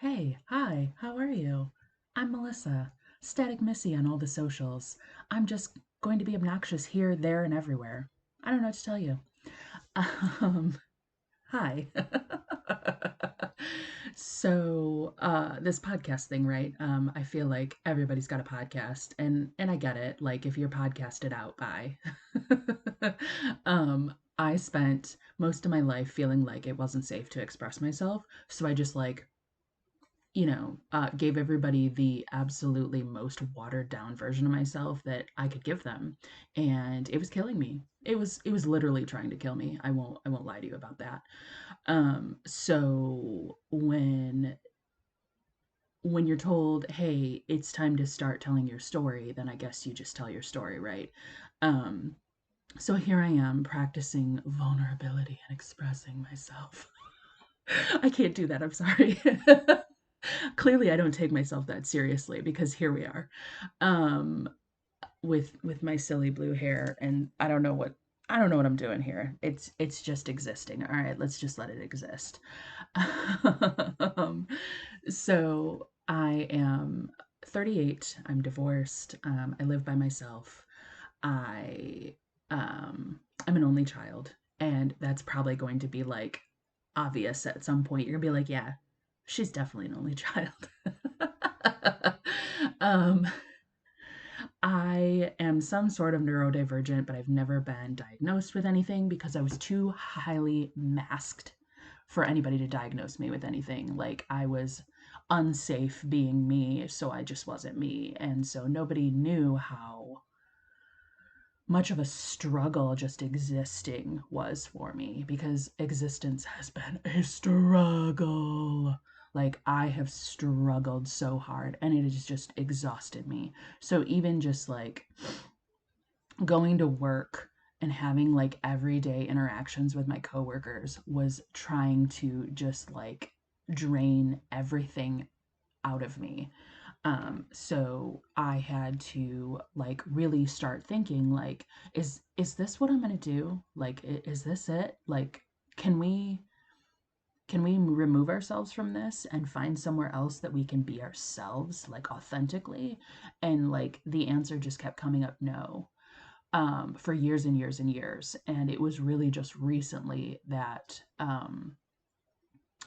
Hey, hi, how are you? I'm Melissa, Static Missy on all the socials. I'm just going to be obnoxious here, there, and everywhere. I don't know what to tell you. Um, Hi. This podcast thing, right? I feel like everybody's got a podcast, and I get it. Like, if you're podcasted out, bye. I spent most of my life feeling like it wasn't safe to express myself, so I just gave everybody the absolutely most watered down version of myself that I could give them, and it was killing me. It was literally trying to kill me. I won't lie to you about that. So when you're told, "Hey, it's time to start telling your story," then I guess you just tell your story, right? Um, so here I am practicing vulnerability and expressing myself. I can't do that. I'm sorry. Clearly, I don't take myself that seriously because here we are, um, with my silly blue hair, and I don't know what I'm doing here. It's just existing. All right, let's just let it exist. um, so I am 38. I'm divorced. I live by myself. I I'm an only child, and that's probably going to be like obvious at some point. You're gonna be like, yeah, she's definitely an only child. um, I am some sort of neurodivergent, but I've never been diagnosed with anything because I was too highly masked for anybody to diagnose me with anything. Like, I was unsafe being me, so I just wasn't me. And so nobody knew how much of a struggle just existing was for me, because existence has been a struggle. Like, I have struggled so hard and it has just exhausted me. So even just like going to work and having like everyday interactions with my coworkers was trying to just like drain everything out of me. So I had to like really start thinking like, is this what I'm gonna do? Like, is this it? Like, can we can we remove ourselves from this and find somewhere else that we can be ourselves, like authentically? And like the answer just kept coming up, no, for years and years and years. And it was really just recently that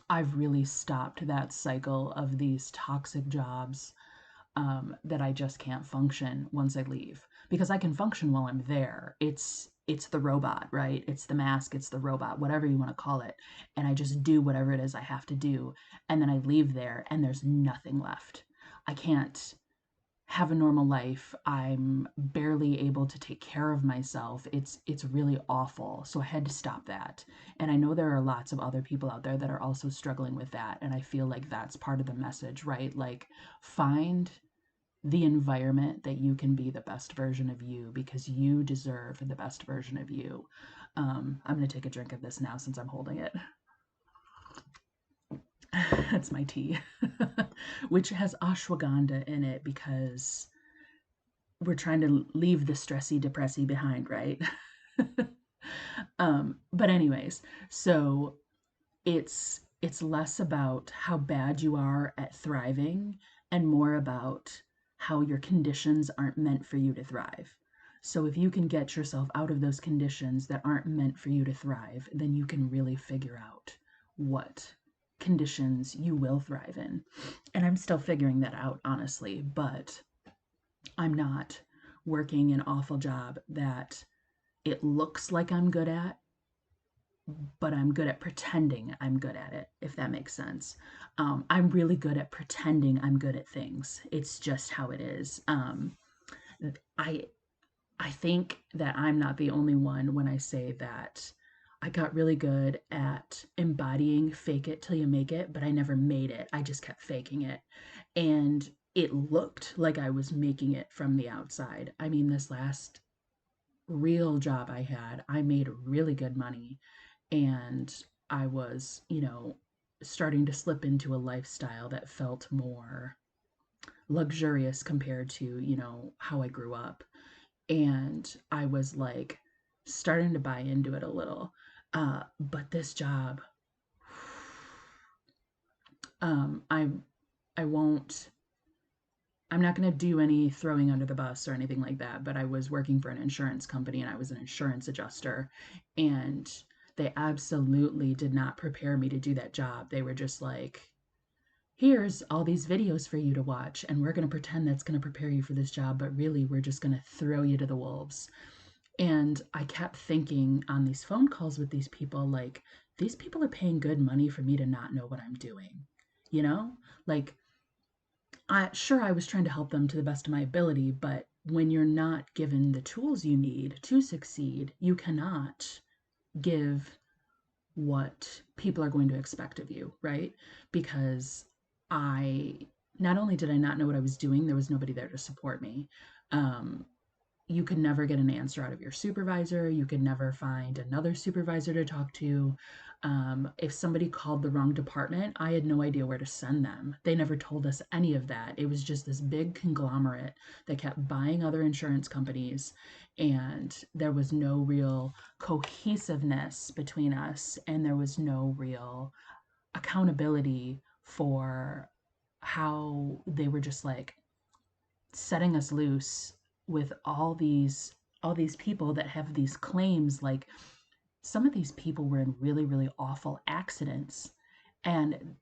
I've really stopped that cycle of these toxic jobs, that I just can't function once I leave, because I can function while I'm there. It's the robot, right? It's the mask, it's the robot, whatever you want to call it. And I just do whatever it is I have to do. And then I leave there and there's nothing left. I can't have a normal life. I'm barely able to take care of myself. It's really awful. So I had to stop that. And I know there are lots of other people out there that are also struggling with that, and I feel like that's part of the message, right? Like, find the environment that you can be the best version of you, because you deserve the best version of you. I'm going to take a drink of this now since I'm holding it. That's my tea, which has ashwagandha in it because we're trying to leave the stressy, depressy behind, right? But anyways, so it's less about how bad you are at thriving and more about how your conditions aren't meant for you to thrive. So if you can get yourself out of those conditions that aren't meant for you to thrive, then you can really figure out what conditions you will thrive in. And I'm still figuring that out, honestly, but I'm not working an awful job that it looks like I'm good at, but I'm good at pretending I'm good at it, if that makes sense. I'm really good at pretending I'm good at things. It's just how it is. I I think that I'm not the only one when I say that I got really good at embodying fake it till you make it, but I never made it. I just kept faking it. And it looked like I was making it from the outside. I mean, this last real job I had, I made really good money, and I was, starting to slip into a lifestyle that felt more luxurious compared to, how I grew up. And I was like starting to buy into it a little. But this job, I won't I'm not going to do any throwing under the bus or anything like that, but I was working for an insurance company and I was an insurance adjuster, and they absolutely did not prepare me to do that job. They were just like, here's all these videos for you to watch, and we're going to pretend that's going to prepare you for this job, but really, we're just going to throw you to the wolves. And I kept thinking on these phone calls with these people, like, these people are paying good money for me to not know what I'm doing. You know? Like, I was trying to help them to the best of my ability, but when you're not given the tools you need to succeed, you cannot give what people are going to expect of you, right? Because I not only did I not know what I was doing, there was nobody there to support me. Um, you could never get an answer out of your supervisor. You could never find another supervisor to talk to. If somebody called the wrong department, I had no idea where to send them. They never told us any of that. It was just this big conglomerate that kept buying other insurance companies, and there was no real cohesiveness between us, and there was no real accountability for how they were just like setting us loose with all these people that have these claims. Like, some of these people were in really really awful accidents, and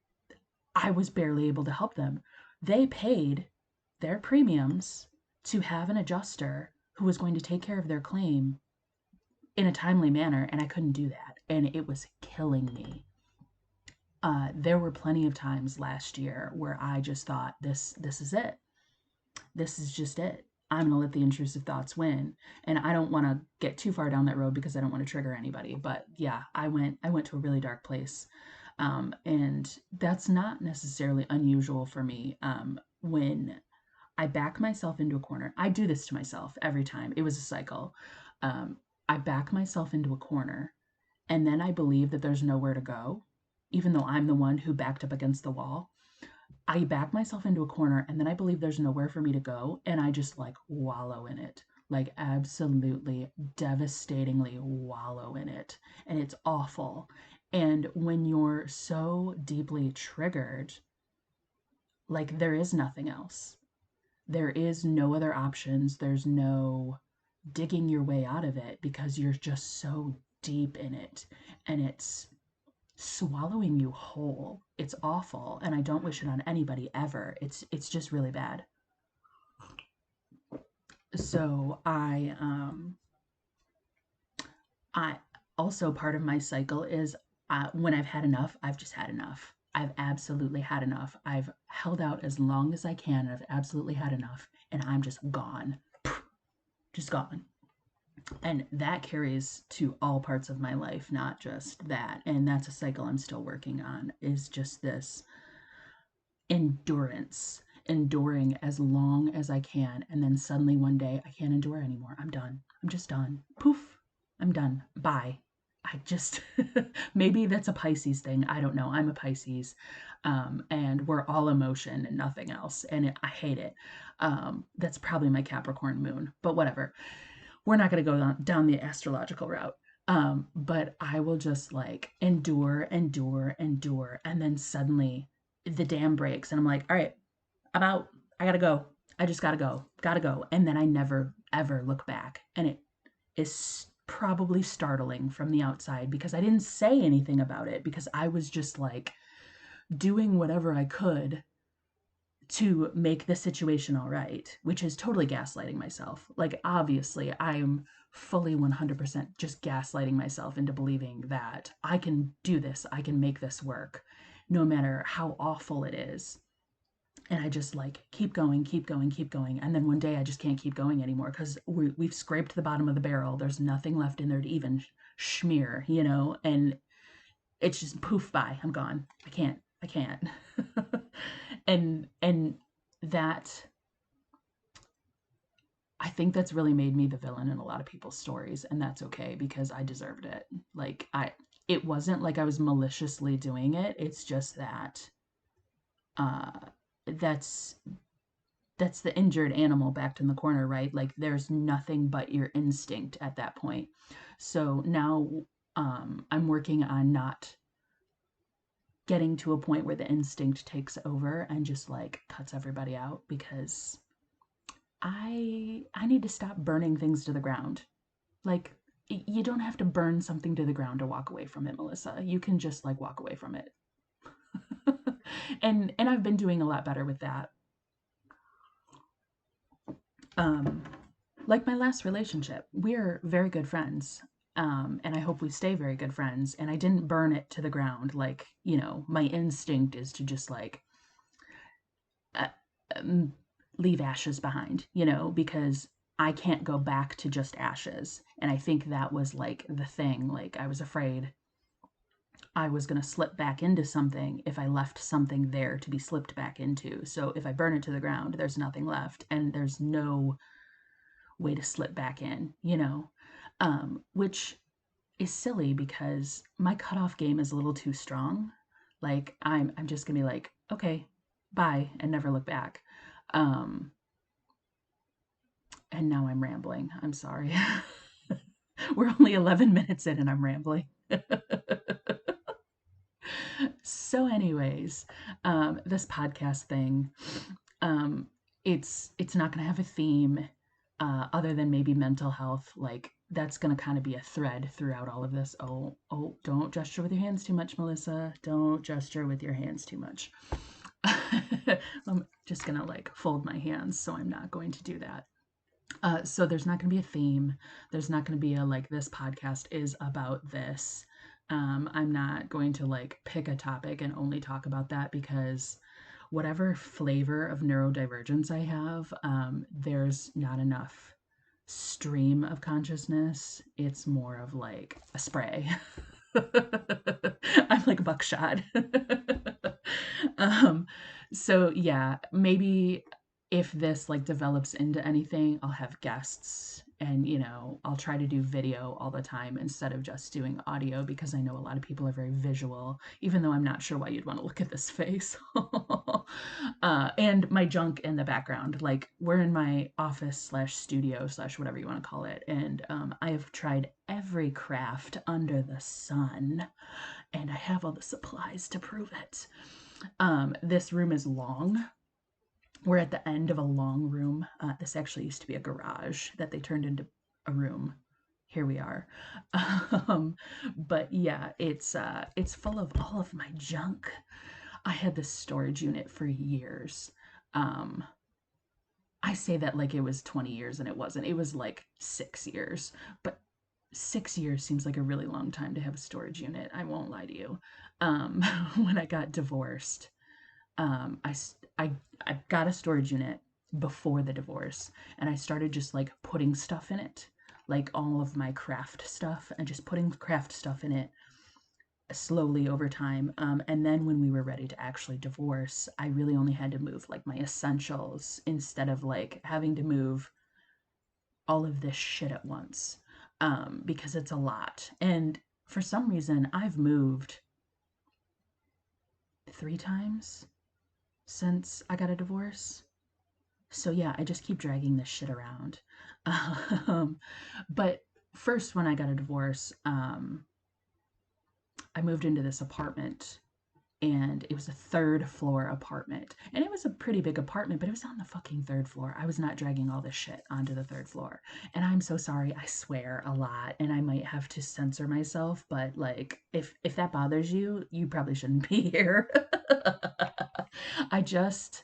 I was barely able to help them. They paid their premiums to have an adjuster who was going to take care of their claim in a timely manner, and I couldn't do that, and it was killing me. There were plenty of times last year where I just thought, this is it. This is just it. I'm going to let the intrusive thoughts win. And I don't want to get too far down that road because I don't want to trigger anybody. But yeah, I went to a really dark place. And that's not necessarily unusual for me. When I back myself into a corner, I do this to myself every time. It was a cycle. Um, I back myself into a corner, and then I believe that there's nowhere to go, even though I'm the one who backed up against the wall. I back myself into a corner, and then I believe there's nowhere for me to go, and I just like wallow in it. Like, absolutely devastatingly wallow in it. And it's awful. And when you're so deeply triggered, like, there is nothing else. There is no other options. There's no digging your way out of it because you're just so deep in it. And it's swallowing you whole. It's awful, and I don't wish it on anybody ever. It's just really bad. So I also, part of my cycle is, when I've had enough, I've just had enough. I've absolutely had enough. I've held out as long as I can, and I've absolutely had enough, and I'm just gone. Just gone. And that carries to all parts of my life, not just that. And that's a cycle I'm still working on, is just this endurance, enduring as long as I can. And then suddenly one day, I can't endure anymore. I'm done. I'm just done. Poof, I'm done. Bye. I just, maybe that's a Pisces thing. I don't know. I'm a Pisces. And we're all emotion and nothing else. And I hate it. That's probably my Capricorn moon, but whatever. We're not going to go down the astrological route. But I will just like endure, endure, endure. And then suddenly the dam breaks, and I'm like, all right, I'm out. I gotta go. I just gotta go. Gotta go. And then I never, ever look back. And it is probably startling from the outside because I didn't say anything about it because I was just like doing whatever I could to make the situation all right, which is totally gaslighting myself. Like, obviously, I'm fully 100% just gaslighting myself into believing that I can do this, I can make this work, no matter how awful it is. And I just like keep going, keep going, keep going. And then one day I just can't keep going anymore because we've scraped the bottom of the barrel. There's nothing left in there to even smear, and it's just poof by. I'm gone. I can't. And that, I think that's really made me the villain in a lot of people's stories, and that's okay because I deserved it. Like, it wasn't like I was maliciously doing it. It's just that uh that's that's the injured animal backed in the corner, right? Like, there's nothing but your instinct at that point. So now I'm working on not getting to a point where the instinct takes over and just like cuts everybody out because I need to stop burning things to the ground. Like you don't have to burn something to the ground to walk away from it, Melissa. You can just like walk away from it. And I've been doing a lot better with that. Um like my last relationship, we're very good friends. And I hope we stay very good friends. And I didn't burn it to the ground. Like, my instinct is to just like uh, um, leave ashes behind, because I can't go back to just ashes. And I think that was like the thing. Like, I was afraid I was going to slip back into something if I left something there to be slipped back into. So if I burn it to the ground, there's nothing left and there's no way to slip back in, which is silly because my cutoff game is a little too strong. Like I'm just gonna be like, okay, bye, and never look back. Um, and now I'm rambling. I'm sorry. We're only 11 minutes in and I'm rambling. So, anyways, this podcast thing, um, it's not going to have a theme other than maybe mental health. Like that's going to kind of be a thread throughout all of this. Oh, don't gesture with your hands too much, Melissa. Don't gesture with your hands too much. I'm just going to like fold my hands, so I'm not going to do that. So there's not going to be a theme. There's not going to be a like this podcast is about this. I'm not going to like pick a topic and only talk about that because whatever flavor of neurodivergence I have, there's not enough stream of consciousness. It's more of like a spray. I'm like buckshot. um, so yeah, maybe if this like develops into anything, I'll have guests and I'll try to do video all the time instead of just doing audio because I know a lot of people are very visual, even though I'm not sure why you'd want to look at this face. And my junk in the background. Like we're in my office slash studio slash whatever you want to call it. And I have tried every craft under the sun and I have all the supplies to prove it. This room is long. We're at the end of a long room. This actually used to be a garage that they turned into a room. Here we are. Um, but yeah, it's full of all of my junk. I had this storage unit for years. Um, I say that like it was 20 years and it wasn't. It was like 6 years. But 6 years seems like a really long time to have a storage unit. I won't lie to you. When I got divorced, um, I, I, I got a storage unit before the divorce and I started just like putting stuff in it, like all of my craft stuff and just putting craft stuff in it slowly over time. And then when we were ready to actually divorce, I really only had to move like my essentials instead of like having to move all of this shit at once because it's a lot. And for some reason, I've moved 3 times since I got a divorce. So yeah, I just keep dragging this shit around. Um, but first, when I got a divorce, I moved into this apartment and it was a third floor apartment. And it was a pretty big apartment, but it was on the fucking third floor. I was not dragging all this shit onto the third floor. And I'm so sorry. I swear a lot and I might have to censor myself, but like if that bothers you, you probably shouldn't be here. I just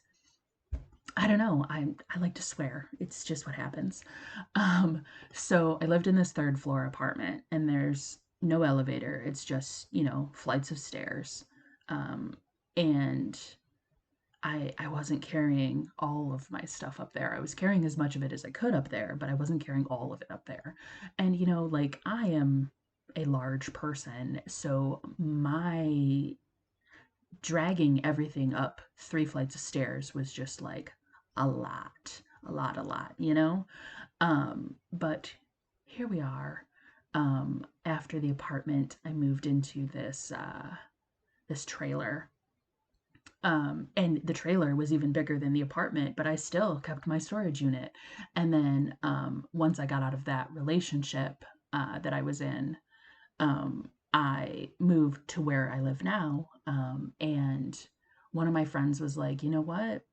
I don't know. I like to swear. It's just what happens. Um, so I lived in this third floor apartment and there's no elevator. It's just, flights of stairs. Um, and I wasn't carrying all of my stuff up there. I was carrying as much of it as I could up there, but I wasn't carrying all of it up there. And like I am a large person, so my dragging everything up 3 flights of stairs was just like a lot, but here we are. After the apartment, I moved into this trailer. And the trailer was even bigger than the apartment, but I still kept my storage unit. And then once I got out of that relationship that I was in, I moved to where I live now. And one of my friends was like, you know what?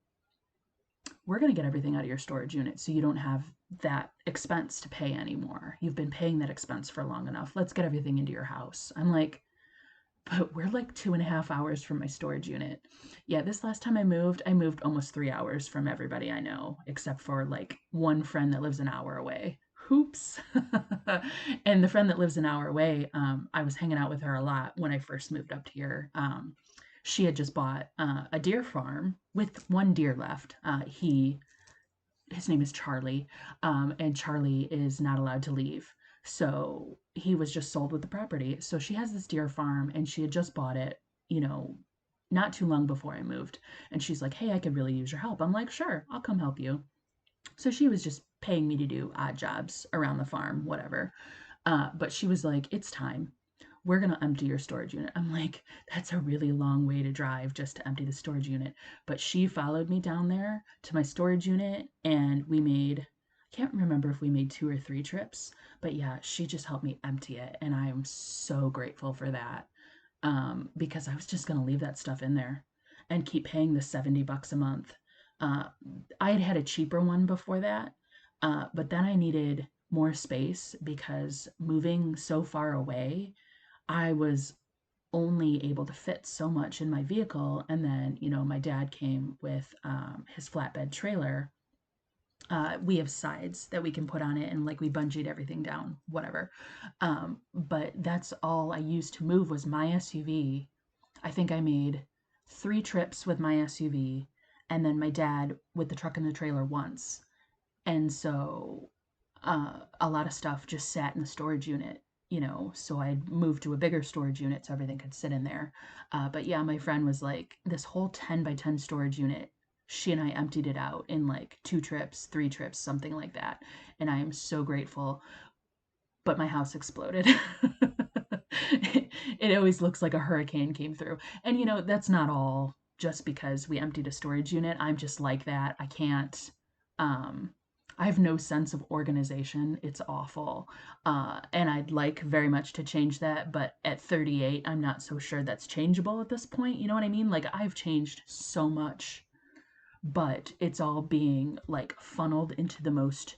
We're going to get everything out of your storage unit so you don't have that expense to pay anymore. You've been paying that expense for long enough. Let's get everything into your house. I'm like, but we're like 2.5 hours from my storage unit. Yeah, this last time I moved almost 3 hours from everybody I know, except for like one friend that lives an hour away. Hoops. And the friend that lives an hour away, I was hanging out with her a lot when I first moved up here. She had just bought a deer farm with one deer left. His name is Charlie, and Charlie is not allowed to leave. So he was just sold with the property. So she has this deer farm, and she had just bought it, you know, not too long before I moved. And she's like, "Hey, I could really use your help." I'm like, "Sure, I'll come help you." So she was just paying me to do odd jobs around the farm, whatever. But she was like, "It's time. We're going to empty your storage unit." I'm like, "That's a really long way to drive just to empty the storage unit." But she followed me down there to my storage unit, and I can't remember if we made 2 or 3 trips, but yeah, she just helped me empty it. And I am so grateful for that, because I was just going to leave that stuff in there and keep paying the $70 a month. Uh, I had had a cheaper one before that, but then I needed more space because moving so far away, I was only able to fit so much in my vehicle. And then, my dad came with his flatbed trailer. We have sides that we can put on it, and like we bungeed everything down, whatever. But that's all I used to move was my SUV. I think I made 3 trips with my SUV, and then my dad with the truck and the trailer once. And so a lot of stuff just sat in the storage unit, so I moved to a bigger storage unit so everything could sit in there. But yeah, my friend was like, this whole 10 by 10 storage unit, she and I emptied it out in like 2 trips, 3 trips, something like that. And I am so grateful. But my house exploded. It always looks like a hurricane came through. And that's not all just because we emptied a storage unit. I'm just like that. Um, I have no sense of organization. It's awful. And I'd like very much to change that, but at 38, I'm not so sure that's changeable at this point. You know what I mean? Like, I've changed so much, but it's all being like funneled into the most.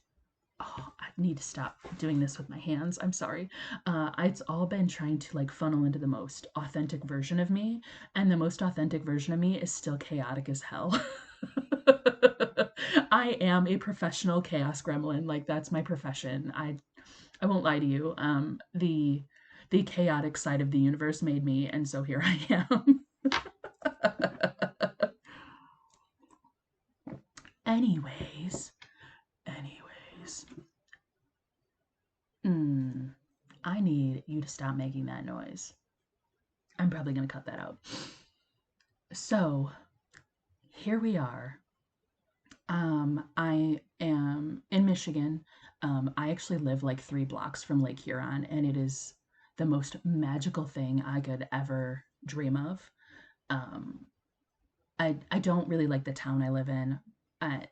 Oh, I need to stop doing this with my hands. I'm sorry. It's all been trying to like funnel into the most authentic version of me, and the most authentic version of me is still chaotic as hell. I am a professional chaos gremlin. Like, that's my profession. I won't lie to you. The chaotic side of the universe made me, and so here I am. anyways, anyways. Mm, I need you to stop making that noise. I'm probably going to cut that out. So here we are. I am in Michigan. I actually live like 3 blocks from Lake Huron, and it is the most magical thing I could ever dream of. Um, I don't really like the town I live in.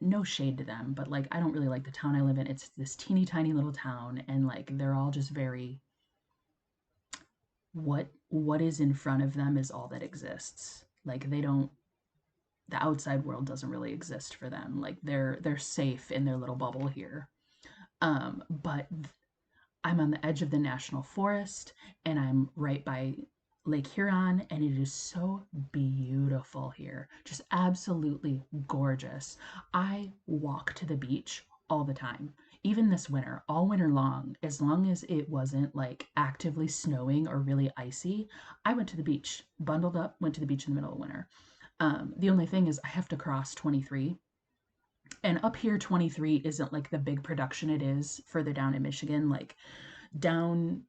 No shade to them, but like I don't really like the town I live in. It's this teeny tiny little town, and like they're all just very what is in front of them is all that exists. Like they don't the outside world doesn't really exist for them. Like they're safe in their little bubble here. But I'm on the edge of the national forest, and I'm right by Lake Huron, and it is so beautiful here. Just absolutely gorgeous. I walk to the beach all the time. Even this winter, all winter long as it wasn't like actively snowing or really icy, I went to the beach, bundled up, went to the beach in the middle of winter. The only thing is I have to cross 23, and up here 23 isn't like the big production it is further down in Michigan. Like down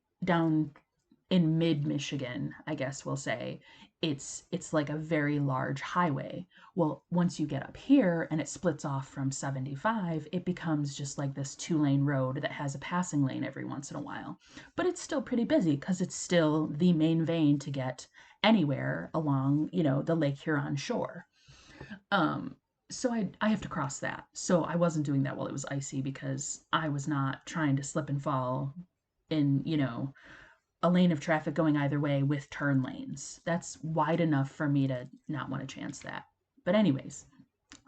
in mid Michigan, I guess we'll say, it's like a very large highway. Well, once you get up here and it splits off from 75, it becomes just like this 2-lane road that has a passing lane every once in a while. But it's still pretty busy because it's still the main vein to get anywhere along, the Lake Huron shore. Um, so I have to cross that. So I wasn't doing that while it was icy because I was not trying to slip and fall in, a lane of traffic going either way with turn lanes. That's wide enough for me to not want to chance that. But, anyways,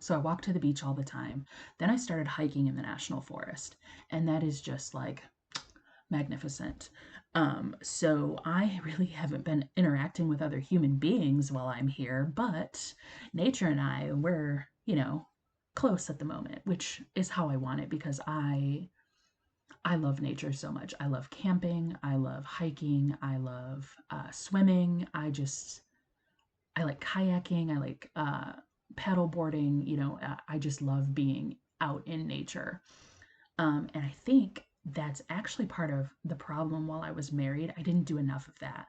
so I walk to the beach all the time. Then I started hiking in the national forest, and that is just like magnificent. So I really haven't been interacting with other human beings while I'm here, but nature and I, we're, close at the moment, which is how I want it because I love nature so much. I love camping. I love hiking. I love swimming. I like kayaking. I like paddle boarding. I just love being out in nature. And I think that's actually part of the problem while I was married. I didn't do enough of that.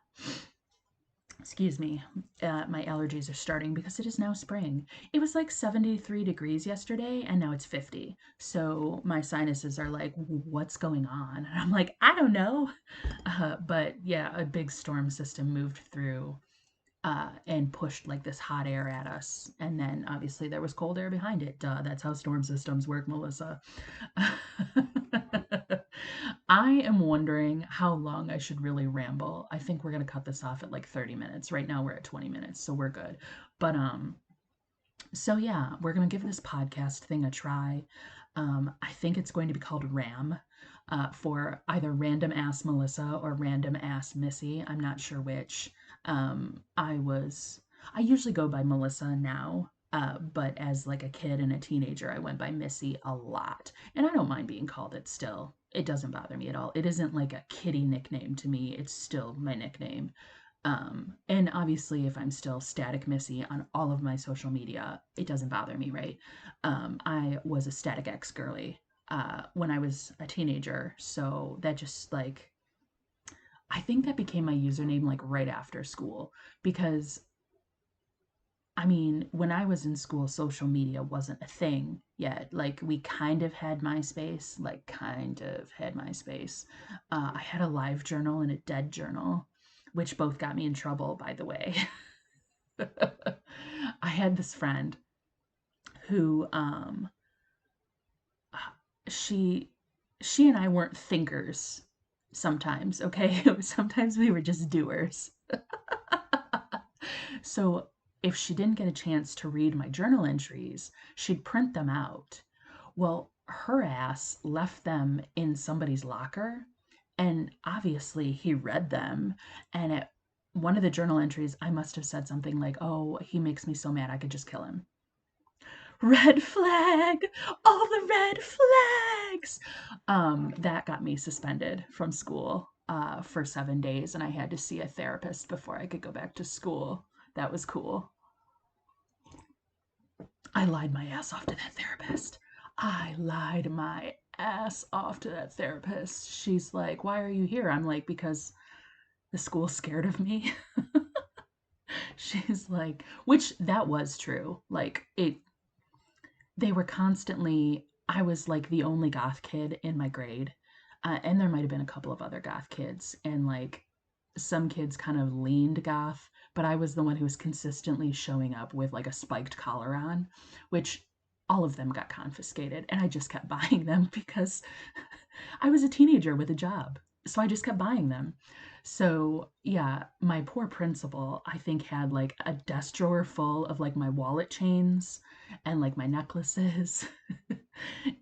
Excuse me, my allergies are starting because it is now spring. It was like 73 degrees yesterday and now it's 50. So my sinuses are like, what's going on? And I'm like, I don't know. But yeah, a big storm system moved through and pushed like this hot air at us. And then obviously there was cold air behind it. Duh, that's how storm systems work, Melissa. I am wondering how long I should really ramble. I think we're going to cut this off at like 30 minutes. Right now we're at 20 minutes, so we're good. But so yeah, we're going to give this podcast thing a try. I think it's going to be called RAM, for either Random Ass Melissa or Random Ass Missy. I'm not sure which. I usually go by Melissa now, but as like a kid and a teenager, I went by Missy a lot. And I don't mind being called it still. It doesn't bother me at all. It isn't like a kiddie nickname to me. It's still my nickname. And obviously, if I'm still Static Missy on all of my social media, it doesn't bother me, right? I was a Static X girly when I was a teenager, so that just like I think that became my username like right after school because I mean, when I was in school, social media wasn't a thing yet. Like, we kind of had MySpace, like, kind of had MySpace. I had a live journal and a dead journal, which both got me in trouble, by the way. I had this friend who, she, she and I weren't thinkers sometimes, okay? Sometimes we were just doers. So if she didn't get a chance to read my journal entries, she'd print them out. Well, her ass left them in somebody's locker, and obviously he read them. And at one of the journal entries, I must have said something like, "Oh, he makes me so mad I could just kill him." Red flag! All the red flags! That got me suspended from school for 7 days, and I had to see a therapist before I could go back to school. That was cool. I lied my ass off to that therapist. I lied my ass off to that therapist. She's like, "Why are you here?" I'm like, "Because the school's scared of me." She's like, which that was true. Like, they were constantly, I was like the only goth kid in my grade. And there might have been a couple of other goth kids. And like some kids kind of leaned goth, but I was the one who was consistently showing up with like a spiked collar on, which all of them got confiscated. And I just kept buying them because I was a teenager with a job. So I just kept buying them. So yeah, my poor principal, I think, had like a desk drawer full of like my wallet chains and like my necklaces.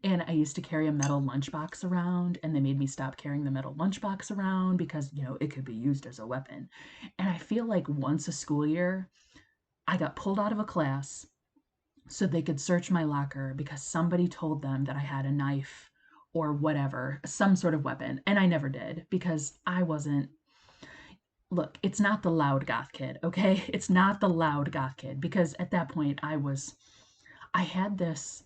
And I used to carry a metal lunchbox around, and they made me stop carrying the metal lunchbox around because, it could be used as a weapon. And I feel like once a school year, I got pulled out of a class so they could search my locker because somebody told them that I had a knife or whatever, some sort of weapon. And I never did because I wasn't. Look, it's not the loud goth kid, okay? It's not the loud goth kid because at that point I had this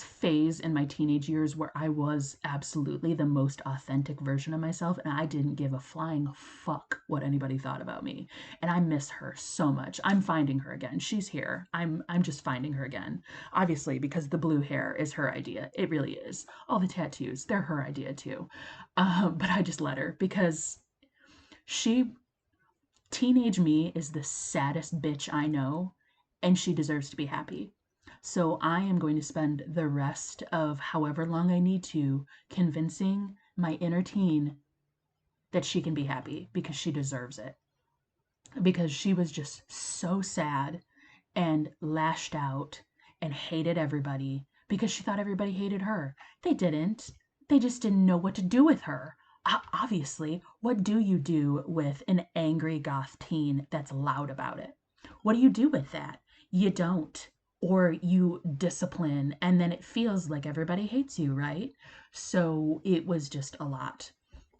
phase in my teenage years where I was absolutely the most authentic version of myself, and I didn't give a flying fuck what anybody thought about me. And I miss her so much. I'm finding her again. She's here. I'm just finding her again. Obviously, because the blue hair is her idea. It really is. All the tattoos, they're her idea too. But I just let her because she teenage me is the saddest bitch I know, and she deserves to be happy. So I am going to spend the rest of however long I need to convincing my inner teen that she can be happy because she deserves it. Because she was just so sad and lashed out and hated everybody because she thought everybody hated her. They didn't. They just didn't know what to do with her. Obviously, what do you do with an angry goth teen that's loud about it? What do you do with that? You don't. Or you discipline, and then it feels like everybody hates you, right? So it was just a lot.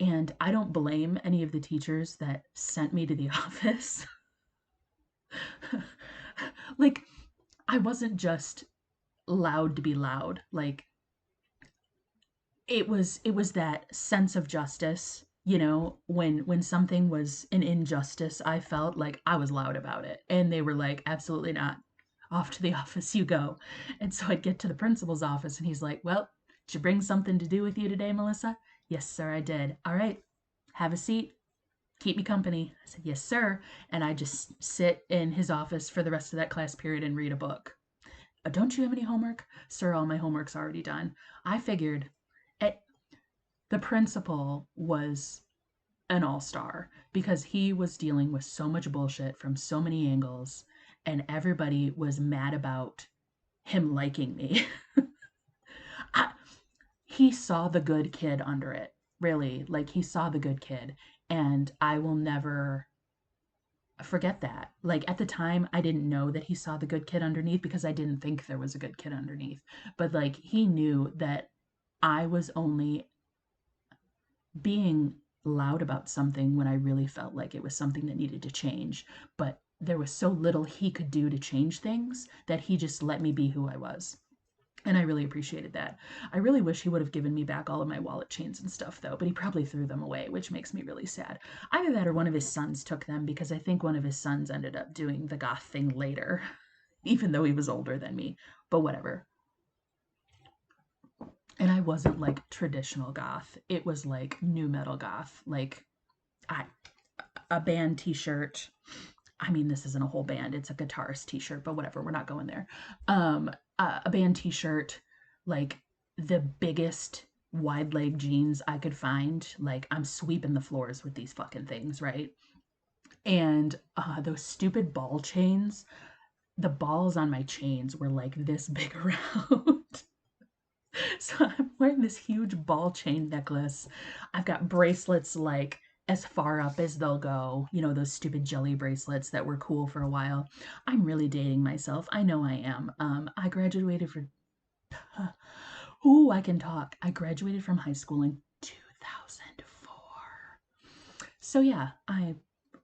And I don't blame any of the teachers that sent me to the office. Like, I wasn't just loud to be loud. Like, it was that sense of justice, when something was an injustice, I felt like I was loud about it. And they were like, absolutely not. Off to the office you go. And so I'd get to the principal's office and he's like, well, did you bring something to do with you today, Melissa? Yes, sir, I did. All right, have a seat. Keep me company. I said, yes, sir. And I just sit in his office for the rest of that class period and read a book. Don't you have any homework? Sir, all my homework's already done. I figured it, the principal was an all star because he was dealing with so much bullshit from so many angles, and everybody was mad about him liking me. I, he saw the good kid under it, really. Like, he saw the good kid. And I will never forget that. Like, at the time, I didn't know that he saw the good kid underneath because I didn't think there was a good kid underneath. But like, he knew that I was only being loud about something when I really felt like it was something that needed to change. But there was so little he could do to change things that he just let me be who I was. And I really appreciated that. I really wish he would have given me back all of my wallet chains and stuff, though, but he probably threw them away, which makes me really sad. Either that or one of his sons took them because I think one of his sons ended up doing the goth thing later, even though he was older than me. But whatever. And I wasn't like traditional goth. It was like new metal goth. Like, I a band t-shirt. I mean, this isn't a whole band, it's a guitarist t-shirt, but whatever, we're not going there. A band t-shirt, like the biggest wide leg jeans I could find. Like, I'm sweeping the floors with these fucking things, right? And those stupid ball chains, the balls on my chains were like this big around. So I'm wearing this huge ball chain necklace. I've got bracelets like as far up as they'll go, those stupid jelly bracelets that were cool for a while. I'm really dating myself. I know I am. I graduated from, ooh, I can talk. I graduated from high school in 2004. So yeah, I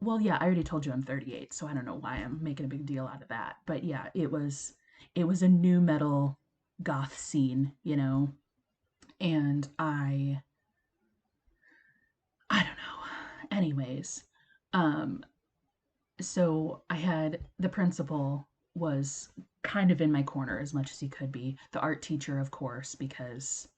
already told you I'm 38, so I don't know why I'm making a big deal out of that. But yeah, it was a new metal goth scene, and I don't know. Anyways, um, so I had the principal was kind of in my corner as much as he could be. The art teacher, of course, because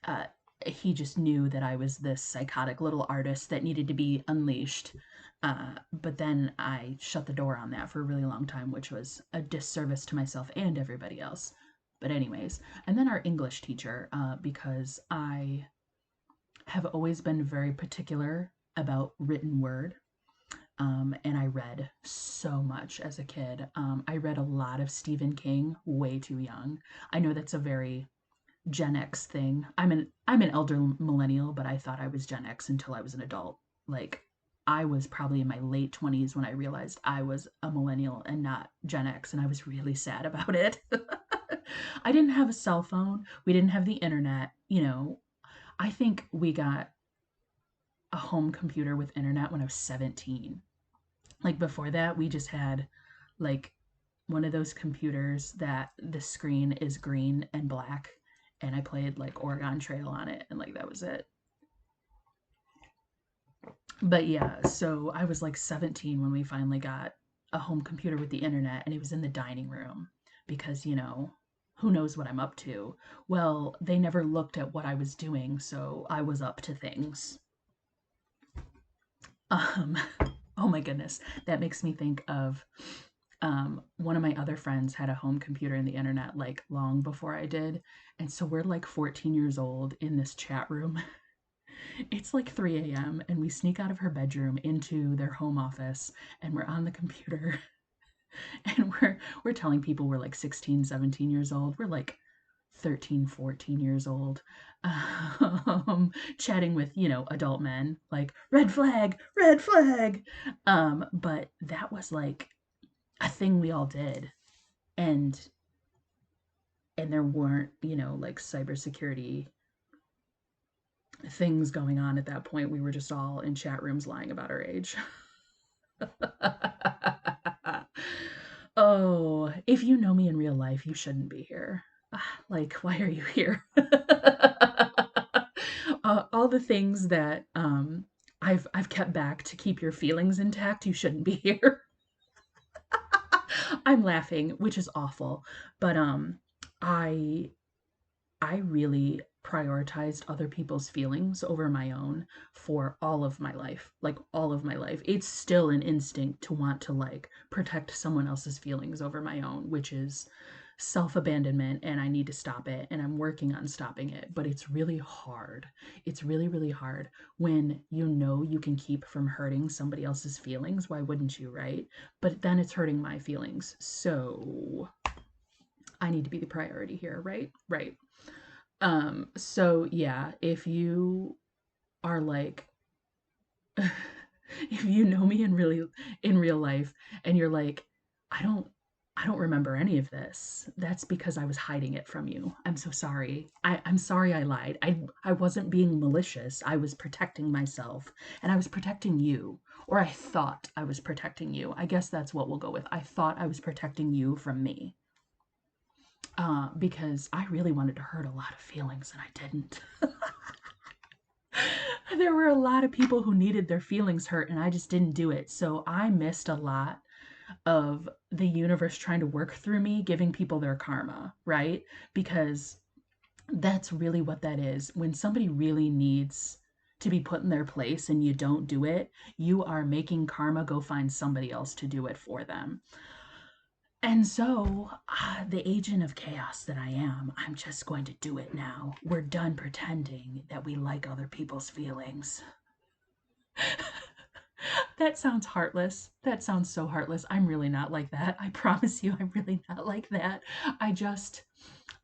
uh, he just knew that I was this psychotic little artist that needed to be unleashed. But then I shut the door on that for a really long time, which was a disservice to myself and everybody else. But anyways, and then our English teacher, because I have always been very particular about written word. And I read so much as a kid. I read a lot of Stephen King way too young. I know that's a very Gen X thing. I'm an elder millennial, but I thought I was Gen X until I was an adult. Like, I was probably in my late 20s when I realized I was a millennial and not Gen X, and I was really sad about it. I didn't have a cell phone. We didn't have the internet. I think we got a home computer with internet when I was 17. Like, before that, we just had like one of those computers that the screen is green and black, and I played like Oregon Trail on it, and like that was it. But yeah, so I was like 17 when we finally got a home computer with the internet, and it was in the dining room because, who knows what I'm up to? Well, they never looked at what I was doing, so I was up to things. Um, oh my goodness, that makes me think of one of my other friends had a home computer and the internet like long before I did. And so we're like 14 years old in this chat room It's like 3 a.m. and we sneak out of her bedroom into their home office and we're on the computer and we're telling people we're like 16, 17 years old. We're like 13, 14 years old, chatting with, adult men, like, red flag, red flag. But that was like a thing we all did. And there weren't, like cybersecurity things going on at that point. We were just all in chat rooms lying about our age. Oh, if you know me in real life, you shouldn't be here. Like, why are you here? All the things that I've kept back to keep your feelings intact, you shouldn't be here. I'm laughing, which is awful, but I I really prioritized other people's feelings over my own for all of my life, like all of my life. It's still an instinct to want to like protect someone else's feelings over my own, which is self-abandonment, and I need to stop it, and I'm working on stopping it, but it's really hard. It's really, really hard when you can keep from hurting somebody else's feelings. Why wouldn't you, right? But then it's hurting my feelings. So I need to be the priority here, right? Right. So yeah, if you are like if you know me in real life and you're like, I don't I don't remember any of this. That's because I was hiding it from you. I'm so sorry. I'm sorry I lied. I wasn't being malicious. I was protecting myself and I was protecting you. Or I thought I was protecting you. I guess that's what we'll go with. I thought I was protecting you from me. Because I really wanted to hurt a lot of feelings and I didn't. There were a lot of people who needed their feelings hurt and I just didn't do it. So I missed a lot of the universe trying to work through me, giving people their karma, right? Because that's really what that is. When somebody really needs to be put in their place and you don't do it, you are making karma go find somebody else to do it for them. And so, the agent of chaos that I am, I'm just going to do it now. We're done pretending that we like other people's feelings. That sounds heartless. That sounds so heartless. I'm really not like that. I promise you, I'm really not like that.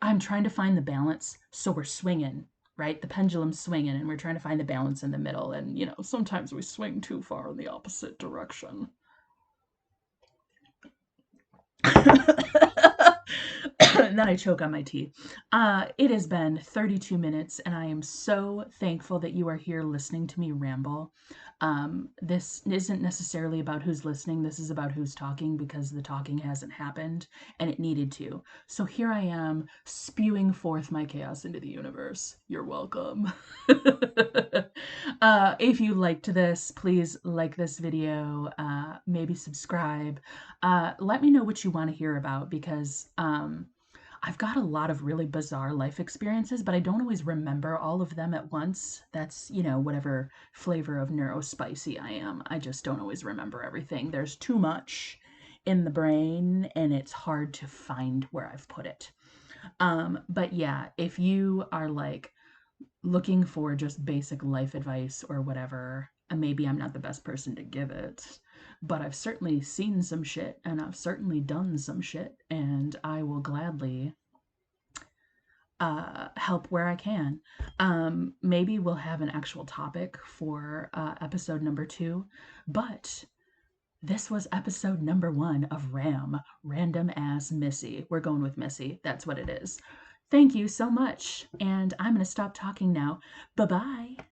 I'm trying to find the balance. So we're swinging, right? The pendulum's swinging, and we're trying to find the balance in the middle. And, sometimes we swing too far in the opposite direction. And then I choke on my tea. It has been 32 minutes, and I am so thankful that you are here listening to me ramble. This isn't necessarily about who's listening. This is about who's talking because the talking hasn't happened and it needed to. So here I am spewing forth my chaos into the universe. You're welcome. If you liked this, please like this video, maybe subscribe. Let me know what you want to hear about because I've got a lot of really bizarre life experiences, but I don't always remember all of them at once. That's, whatever flavor of neurospicy I am. I just don't always remember everything. There's too much in the brain and it's hard to find where I've put it. But yeah, if you are like looking for just basic life advice or whatever, maybe I'm not the best person to give it, but I've certainly seen some shit and I've certainly done some shit, and I will gladly help where I can. Maybe we'll have an actual topic for episode number 2, but this was episode number 1 of Random Ass Missy. We're going with Missy. That's what it is. Thank you so much, and I'm going to stop talking now. Bye-bye.